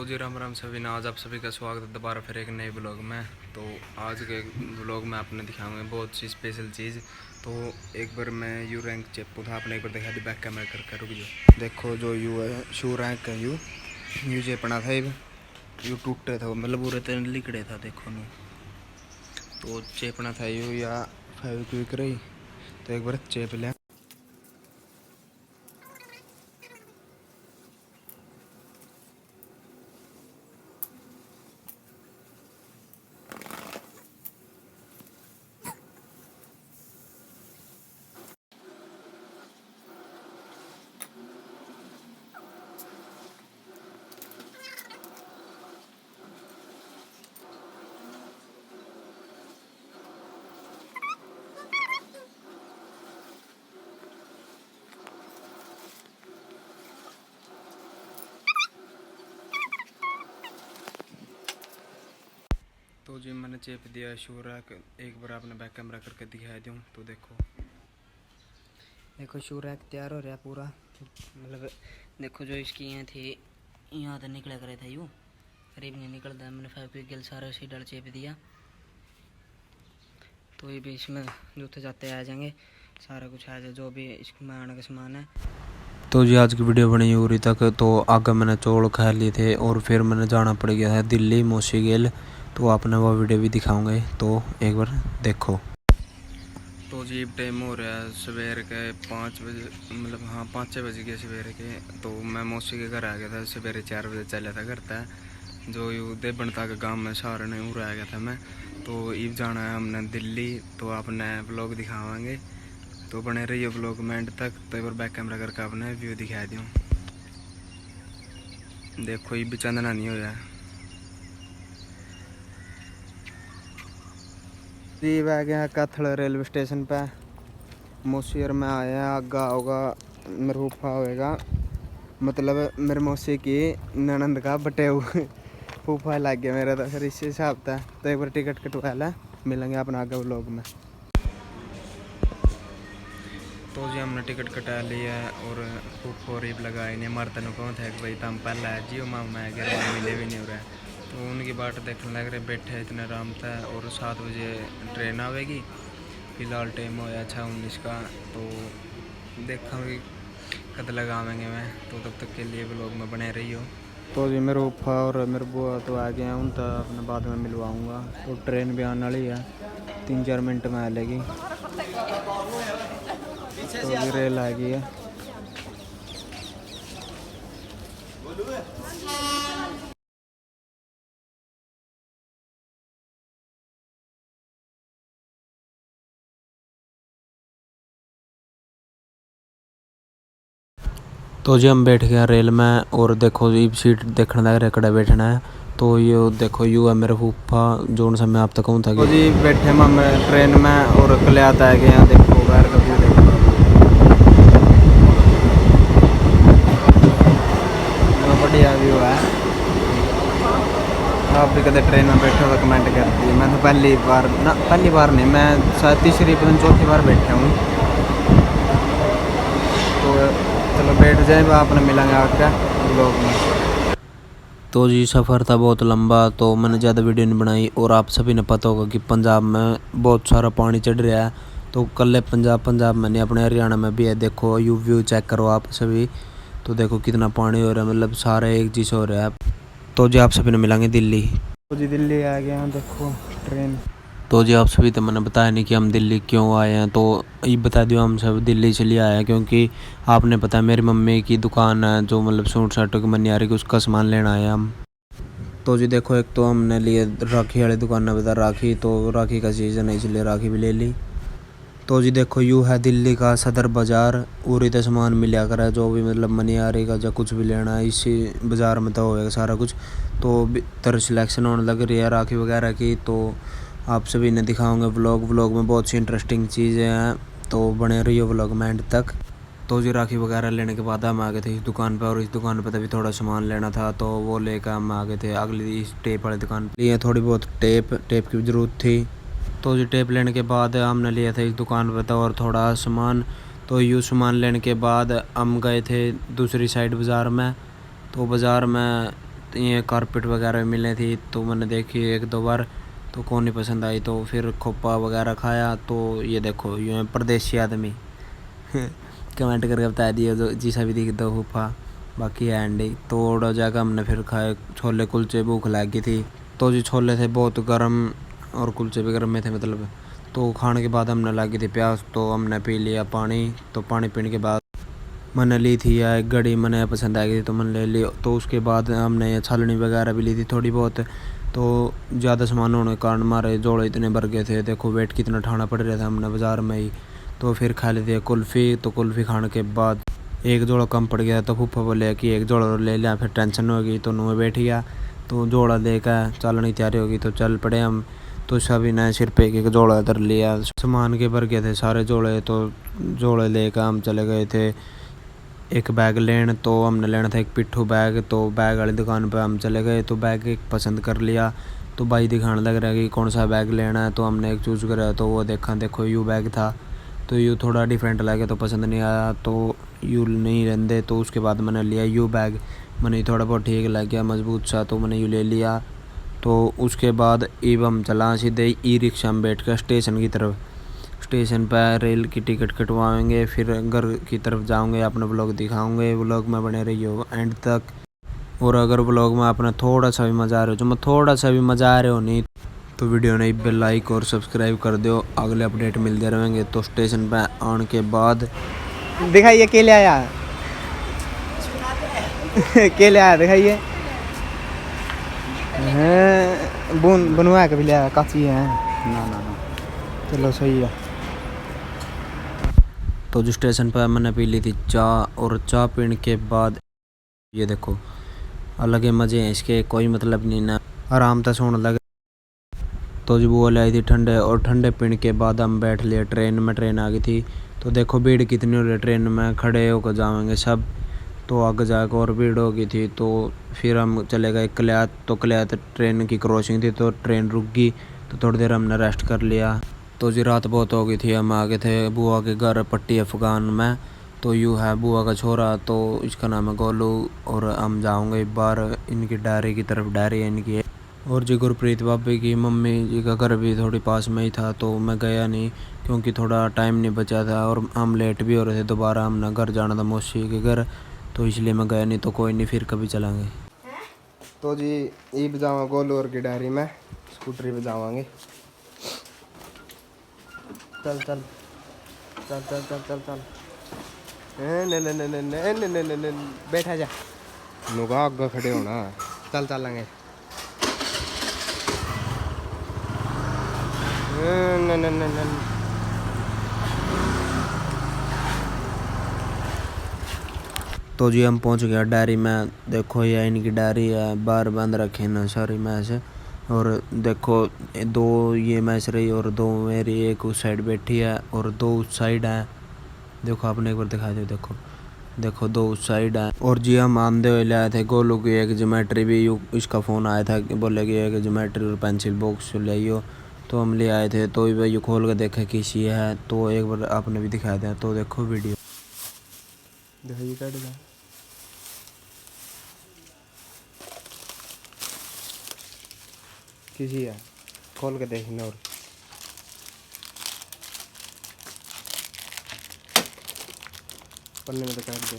तो जी राम राम सभी ना, आज आप सभी का स्वागत है दोबारा फिर एक नए ब्लॉग में। तो आज के ब्लॉग में आपने दिखाऊंगे बहुत सी स्पेशल चीज़। तो एक बार मैं यू रैंक चेप था, आपने एक बार देखा दी बैक कैमरा करके रुक जाओ। देखो जो यू है शू रैंक है यू चेपना था यू टूटे था, मतलब पूरे तरह लिकड़े था देखो नू। तो चेपना था यू या फेविक्विक रही, तो एक बार चेप लें। तो जी मैंने चेप दिया शू रैक, एक बार आपने बैक कैमरा करके दिखाई दूँ तो देखो शू रैक तैयार हो रहा पूरा। मतलब देखो जो इसकी यहाँ थी, यहाँ तो निकला करे था यूँ, करीब नहीं निकलता। मैंने फेविक्विक गेल सारा उसी डल चेप दिया, तो ये भी इसमें जूते जाते आ जाएंगे, सारा कुछ आ जाए जो भी इसमें आने का सामान है। तो जी आज की वीडियो बनी उरी तक। तो आगे मैंने चौल खा लिए थे और फिर मैंने जाना पड़ गया है दिल्ली मौसी गेल, तो आपने वो वीडियो भी दिखाऊंगे, तो एक बार देखो। तो जी टाइम हो रहा है सवेर के 5 बजे, मतलब हाँ 5-6 बज गए सवेरे के। तो मैं मौसी के घर आ गया था, सवेरे 4 बजे चला था घर था, जो यू देवबनता के गांव में सहारे ने उड़ आ गया था मैं। तो ईब जाना है हमने दिल्ली, तो आपने ब्लॉग दिखावाएंगे, तो बने रहिए ब्लॉग में एंड तक। तो एक बार बैक कैमरा करके आपने व्यू दिखा दूँ। देखो ये भी चंदना नहीं होया जी। आ गया कथल रेलवे स्टेशन पे, मौसी और मैं आया। आगा होगा मेरे फूफा होएगा, मतलब मेरे मौसी की ननंद का बटेऊ फूफा लग गया मेरा, तो फिर इसी हिसाब था। तो एक बार टिकट कटवा ला, मिलेंगे अपना आगे व्लॉग में। तो जी हमने टिकट कटा लिया और फूफो रिप लगाई नहीं, हमारे तेन कौन था कि भाई तुम पहले आ जियो, मामा गया मिले भी नहीं हो रहा है। तो उनकी बाट देखने लग रहे, बैठे इतने आराम था। और 7 बजे ट्रेन आवेगी, फिलहाल टाइम हो 6:19 का। तो देखेंगे कद लगावेंगे मैं, तो तब तक के लिए ब्लॉग में बने रही हो। तो जी मेरे फूफा और मेरे बुआ तो आ गए हैं, उन तो अपने बाद में मिलवाऊँगा। तो ट्रेन भी आने वाली है, 3-4 मिनट में आ लेगी। तो भी रेल आ गई है। तो जी हम बैठ गए रेल में, और देखो ये सीट देखने लग रहा कड़ा बैठना है। तो ये देखो यू है मेरे फूफा, जो समय आप तक कहूँ था कि जी बैठे हम ट्रेन में, और कल्यात आ गए हैं। देखो बाहर का व्यू देखो, बढ़िया व्यू है। आप भी कदे ट्रेन में बैठे हो कमेंट कर दिए। मैं तो पहली बार नहीं, मैं शायद तीसरी पता चौथी बार बैठा हूँ। तो चलो बैठ जाए, आपने मिलेंगे आके ब्लॉग में। तो जी सफ़र था बहुत लंबा, तो मैंने ज़्यादा वीडियो नहीं बनाई। और आप सभी ने पता होगा कि पंजाब में बहुत सारा पानी चढ़ रहा है। तो कल पंजाब में नहीं, अपने हरियाणा में भी है। देखो यू व्यू चेक करो आप सभी, तो देखो कितना पानी हो रहा है, मतलब सारा एक चीज़ हो रहा है। तो जी आप सभी ने मिलेंगे दिल्ली। तो जी दिल्ली आ गए हैं, देखो ट्रेन। तो जी आप सभी तो मैंने बताया नहीं कि हम दिल्ली क्यों आए हैं, तो ये बता दियो हम सब दिल्ली इसलिए आए हैं क्योंकि आपने पता है मेरी मम्मी की दुकान है, जो मतलब सूट साटों की मनी आ रही, उसका सामान लेना आए हम। तो जी देखो एक तो हमने लिए राखी वाली दुकान में बता राखी, तो राखी का सीज़न है इसलिए राखी भी ले ली। तो जी देखो यू है दिल्ली का सदर बाज़ार, पूरी तो सामान मिला कर है, जो भी मतलब मनी आ रही का जो कुछ भी लेना है इसी बाज़ार में तो होएगा सारा कुछ। तो तरह सिलेक्शन होने लग रही है राखी वगैरह की, तो आप सभी ने दिखाऊंगे व्लॉग में बहुत सी इंटरेस्टिंग चीज़ें हैं, तो बने रहिए व्लॉग में एंड तक। तो जी राखी वगैरह लेने के बाद हम आ गए थे इस दुकान पर, और इस दुकान पर तभी थोड़ा सामान लेना था, तो वो लेकर हम आ गए थे अगली इस टेप वाली दुकान पर। लिए थोड़ी बहुत टेप की ज़रूरत थी। तो जी टेप लेने के बाद हमने लिया था इस दुकान पर था और थोड़ा सामान। तो यूँ सामान लेने के बाद हम गए थे दूसरी साइड बाज़ार में। तो बाज़ार में ये कारपेट वगैरह मिले थी तो मैंने देखी एक दो बार, तो कौन नहीं पसंद आई। तो फिर खोपा वगैरह खाया। तो ये देखो ये परदेसी आदमी कमेंट करके बता दिए जो जैसा भी दिख दो फूफा, बाकी है एंडी। तो और जगह हमने फिर खाए छोले कुलचे, भूख लगी थी। तो जी छोले थे बहुत गर्म और कुलचे भी गर्म में थे मतलब। तो खाने के बाद हमने लगी थी प्यास, तो हमने पी लिया पानी। तो पानी पीने के बाद मैंने ली थी या एक घड़ी मैंने पसंद आ गई थी तो मैंने ले ली। तो उसके बाद हमने ये छलनी वगैरह भी ली थी थोड़ी बहुत। तो ज़्यादा सामान होने के कारण हमारे जोड़े इतने भर गए थे, देखो वेट कितना उठाना पड़ रहा था हमने बाज़ार में ही। तो फिर खा ली थी कुल्फ़ी। तो कुल्फ़ी खाने के बाद एक जोड़ा कम पड़ गया, तो फूफा बोले कि एक जोड़ा ले लिया। फिर टेंशन हो गई तो नुए बैठ गया। तो जोड़ा लेकर चलने की तैयारी होगी तो चल पड़े हम। तो सभी ने सिर पे एक जोड़ा धर लिया, सामान के भर गए थे सारे जोड़े। तो जोड़े लेकर हम चले गए थे एक बैग लेन। तो हमने लेना था एक पिट्ठू बैग। तो बैग वाली दुकान पर हम चले गए, तो बैग एक पसंद कर लिया। तो भाई दिखाने लग रहा है कि कौन सा बैग लेना है। तो हमने एक चूज़ करा, तो वो देखो यू बैग था। तो यू थोड़ा डिफरेंट लगे तो पसंद नहीं आया, तो यू नहीं रहते। तो उसके बाद मैंने लिया यू बैग, मैंने थोड़ा बहुत ठीक लग गया मजबूत सा, तो मैंने यू ले लिया। तो उसके बाद अब हम चला सीधे ई रिक्शा में बैठ कर स्टेशन की तरफ। स्टेशन पर रेल की टिकट कटवाएंगे, फिर घर की तरफ जाऊंगे, अपना ब्लॉग दिखाऊंगे। ब्लॉग में बने रहिए एंड तक। और अगर ब्लॉग में अपना थोड़ा सा भी मज़ा आ रहा हो, जो मैं थोड़ा सा भी मज़ा आ रहे हो नहीं, तो वीडियो ने बेल लाइक और सब्सक्राइब कर दो, अगले अपडेट मिलते रहेंगे। तो स्टेशन पर आने के बाद दिखाइए के ले आया के ले आया दिखाइए। बनवा के भी ले आया, काची है ना। चलो सही है। तो जो स्टेशन पर मैंने पी ली थी चाय, और चाय पीने के बाद ये देखो अलग ही मज़े हैं इसके, कोई मतलब नहीं ना, आराम से सोने लगे। तो जी वो लाई थी ठंडे, और ठंडे पीने के बाद हम बैठ लिए ट्रेन में। ट्रेन आ गई थी। तो देखो भीड़ कितनी हो रही है ट्रेन में, खड़े होकर जाएंगे सब। तो आगे जाकर और भीड़ हो गई थी। तो फिर हम चले गए कल्यात। तो कल्यात ट्रेन की क्रॉसिंग थी, तो ट्रेन रुक गई। तो थोड़ी देर हमने रेस्ट कर लिया। तो जी रात बहुत हो गई थी, हम आ गए थे बुआ के घर पट्टी अफगान में। तो यूँ है बुआ का छोरा, तो इसका नाम है गोलू। और हम जाऊँगे एक बार इनकी डायरी की तरफ, डायरी है इनकी। और जी गुरप्रीत भाभी की मम्मी जी का घर भी थोड़ी पास में ही था, तो मैं गया नहीं क्योंकि थोड़ा टाइम नहीं बचा था और हम लेट भी हो रहे थे। दोबारा हमने घर जाना था मौसी के घर, तो इसलिए मैं गया नहीं। तो कोई नहीं, फिर कभी चलेंगे। तो जी ये बजावा गोलोर की डायरी में स्कूटरी बजावांगे। चल चल चल चल चल चल चल बैठा जा, नुका आगे खड़े होना। चल चलेंगे। तो जी हम पहुंच गया डायरी में। देखो ये इनकी डायरी है, बाहर बंद रखे ना सारी मैच। और देखो दो ये मैच रही और दो मेरी, एक उस साइड बैठी है और दो उस साइड है। देखो आपने एक बार दिखा दो, देखो दो उस साइड है। और जी हम आंधे हुए ले आए थे गोलू की एक ज्योमेट्री भी। इसका फ़ोन आया था कि बोले कि एक ज्योमेट्री और पेंसिल बॉक्स ले आइयो, तो हम ले आए थे। तो ये खोल के देखा किसी है, तो एक बार आपने भी दिखा दिया। तो देखो वीडियो दिखाइए काट दे। किसी है, खोल के देखना। और पन्ने में तो काट दे।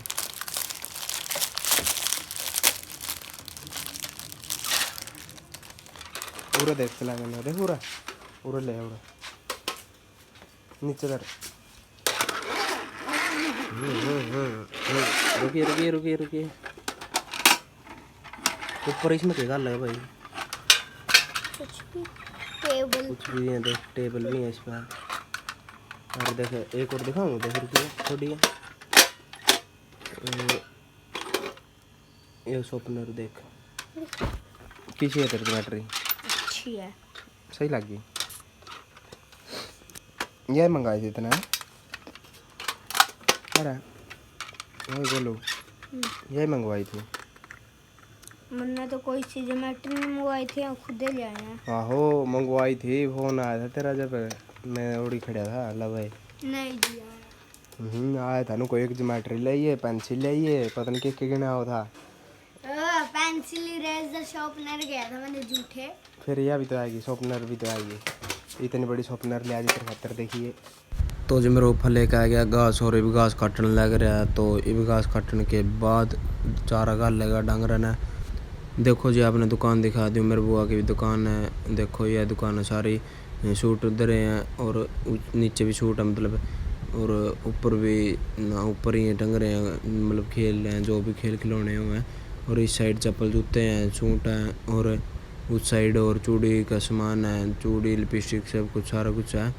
पूरा देख चला मैंने, देख पूरा पूरा ले पूरा नीचे कर। रुकिए रुकिए रुकिए रुकिए, ऊपर इसमें क्या लगा भाई? कुछ भी है, देख टेबल भी है इस पर। और देख एक और दिखाऊँ, देख रुकिए थोड़ी है ये शॉर्पनर देख। किसी है तेरी बैटरी अच्छी है। सही लगी। ये मंगाई थी इतना। अरे वही बोलो, यही मंगवाई थी। मैंने तो कोई चीज़ ज्योमेट्री नहीं मंगवाई थी, हम खुद ले आए हैं। आहो मंगवाई थी, फोन आया था तेरा जब मैं उड़ी खड़ा था। ला भाई नहीं जी आया था ना, कोई एक ज्योमेट्री लाइए, पेंसिल लाइए, पता नहीं किसके गिना हो था। पेंसिल इरेजर शॉर्पनर गया था मैंने झूठे। फिर यह भी तो आएगी, शॉर्पनर भी तो आएगी। इतनी बड़ी शॉर्पनर ले आज तेरे खातर देखिए। तो जी मेरे ऊपर लेके आ गया घास और ये भी घास काटने लग रहा है। तो ये भी घास काटने के बाद चारा घाल लेगा डांगरा ने। देखो जी आपने दुकान दिखा दी, मेरे बुआ की भी दुकान है। देखो ये दुकान है सारी, सूट उधर हैं और नीचे भी सूट है मतलब, और ऊपर भी ना ऊपर ही टंग रहे हैं मतलब खेल रहे हैं जो भी खेल खिलौने हुए हैं। और इस साइड चप्पल जूते हैं, सूट हैं, और उस साइड और चूड़ी का सामान है, चूड़ी लिपस्टिक सब कुछ सारा कुछ है।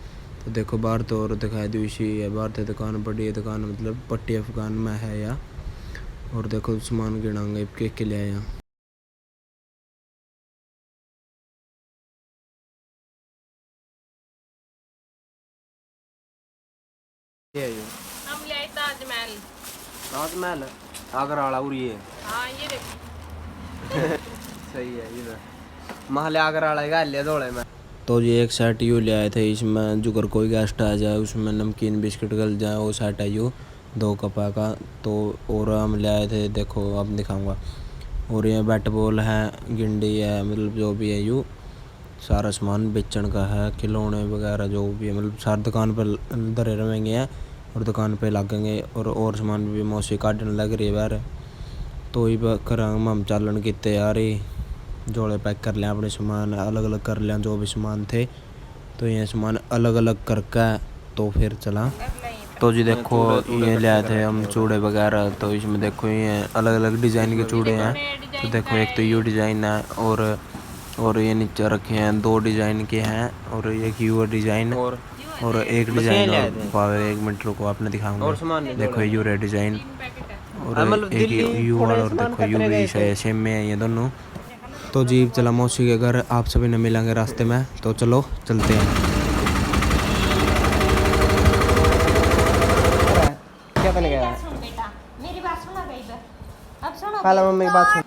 तो देखो बाहर तो और दिखाई दी इसी है, बाहर तो दुकान बड़ी है, दुकान मतलब पट्टी अफगान में है या। और देखो सामान गिनाऊंगा केक के लिए आया। ये है हम ले आए ताजमहल। ताजमहल आगरा वाला उरी है। हाँ ये देखो। सही है इधर महल आगरा वाला का ले दौड़े में। तो ये एक सेट यू ले आए थे, इसमें जो अगर कोई गेस्ट आ जाए उसमें नमकीन बिस्किट गल जाए वो सेट है यू 2 कपा का। तो और हम ले आए थे, देखो अब दिखाऊंगा। और ये बैट बॉल है, गिंडी है, मतलब जो भी है यू सारा सामान बेचने का है, खिलौने वगैरह जो भी है मतलब सारी दुकान पर धरे रहेंगे हैं और दुकान पे लगेंगे। और सामान भी मौसी काटने लग रही है बाहर। तो ये करा हम चालन की तैयारी, जोड़े पैक कर लें अपने सामान, अलग अलग कर लें जो भी सामान थे। तो ये सामान अलग अलग करके तो फिर चला। तो जी देखो ये ले आए थे हम चूड़े वगैरह। तो इसमें देखो ये अलग अलग डिज़ाइन के चूड़े हैं। तो देखो एक तो यू डिज़ाइन है और ये नीचे रखे हैं 2 डिज़ाइन के हैं, और एक यू डिज़ाइन और एक डिज़ाइन और 1 मिनट रुको आपने दिखाऊंगा। देखो यू रे डिज़ाइन और एक यू वाला, और देखो यू भी सेम में है ये दोनों। तो जी चला मौसी के घर, आप सभी ने मिलेंगे रास्ते में। तो चलो चलते हैं। क्या बन गया? सुन बेटा, मेरी बात सुना गई बे। अब सुनो। पहले मम्मी की बात सुन।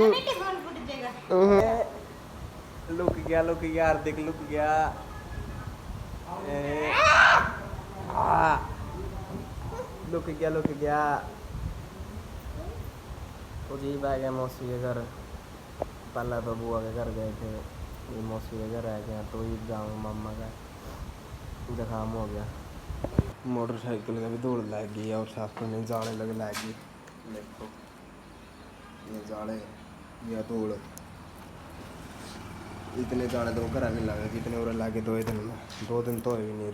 बेटे फोन फूट जाएगा। लुक गया हार्दिक लुक गया। लुक गया। तो जी आ गया मौसी के घर। पहले तो बुआ के घर गए थे, ये मौसी के घर आ गया। तो ये जाऊँ मामा का जखाम हो गया। मोटरसाइकिल का भी दौड़ लग गई और साथ में जाले लग गई। देखो ये जाले या दौड़ इतने जाने तो घर नहीं लगे जितने और लगे 2 दिन में। 2 दिन तो भी नहीं।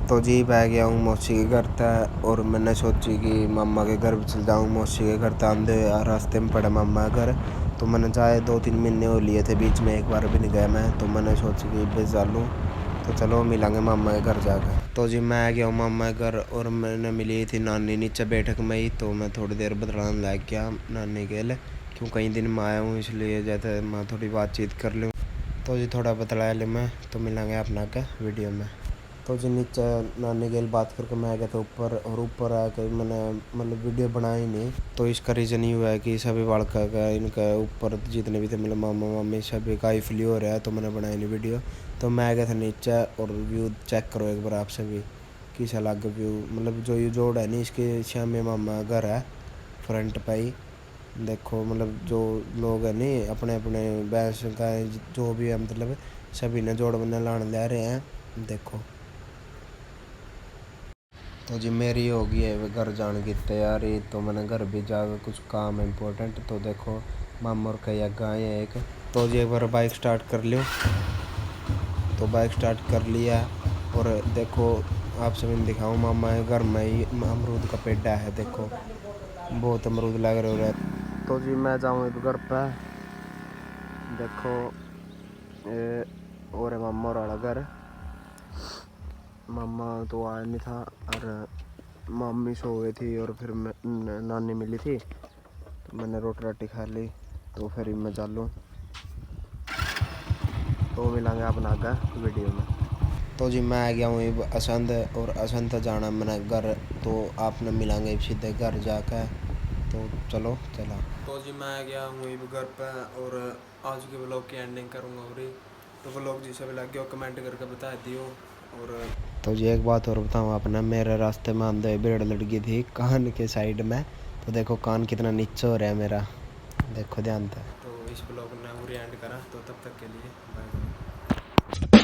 तो जी बह गया हूँ मौसी के घर तक, और मैंने सोची कि मामा के घर भी चल जाऊँ। मौसी के घर आंधे रास्ते में पड़ा मामा का घर। तो मैंने जाए 2-3 महीने हो लिए थे, बीच में एक बार भी नहीं गया मैं। तो मैंने सोची कि बेच डालूँ, तो चलो मिलेंगे मामा के घर जाकर। तो जी मैं आ गया हूँ मामा के घर, और मैंने मिली थी नानी नीचे बैठक में ही। तो मैं थोड़ी देर बतलाने लग गया नानी के लिए, क्यों कई दिन में आया हूँ इसलिए जैसे मैं थोड़ी बातचीत कर लूँ। तो जी थोड़ा बतलाया ले मैं, तो मिलेंगे अपना का वीडियो में। तो जी नीचे नानी के बात करके मैं आ गया था ऊपर, और ऊपर आकर मैंने मतलब वीडियो बनाई नहीं। तो इसका रीज़न ये हुआ है कि सभी लड़का का इनका ऊपर जितने भी थे मतलब मामा मामी सभी का ही फ्ली हो रहा है, तो मैंने बनाई नहीं वीडियो। तो मैं आ गया था नीचे, और व्यू चेक करो एक बार आप सभी किसा अलग व्यू, मतलब जो ये जोड़ है नहीं इसके श्यामे मामा घर है फ्रंट पे ही। देखो मतलब जो लोग हैं नहीं अपने अपने भैंस का जो भी है मतलब सभी ने जोड़ बना लाने ले रहे हैं। देखो तो जी मेरी हो गई है घर जाने की तैयारी। तो मैंने घर भी जाकर कुछ काम है इम्पोर्टेंट। तो देखो मामा और कई गाय है एक। तो जी एक बार बाइक स्टार्ट कर लियो। तो बाइक स्टार्ट कर लिया, और देखो आप सभी ने दिखाऊँ मामा के घर में ही अमरूद का पेड़ है। देखो बहुत अमरूद लग रहे हो रहे। तो जी मैं जाऊँ इस घर पे। देखो ये और है मामा और वाला घर। मामा तो आया नहीं था, और मम्मी सो गई थी, और फिर नानी मिली थी। तो मैंने रोटी खा ली। तो फिर मैं चालूँ, तो मिलेंगे अपना आगे वीडियो में। तो जी मैं आ गया हूँ असंध, और असंध जाना मैंने घर। तो आपने मिलेंगे सीधे घर जाकर। तो चलो चला। तो जी मैं गया हूँ अभी घर पे और आज के ब्लॉग की एंडिंग करूँगा। और तो ब्लॉग जी सब लग गया कमेंट करके बता दियो। और तो जी एक बात और बताऊँ अपना, मेरे रास्ते में आंधे भीड़ लड़ गई थी कान के साइड में। तो देखो कान कितना नीचे हो रहा है मेरा, देखो ध्यान से। तो इस ब्लॉग ने पूरी एंड करा। तो तब तक के लिए बाय बाय।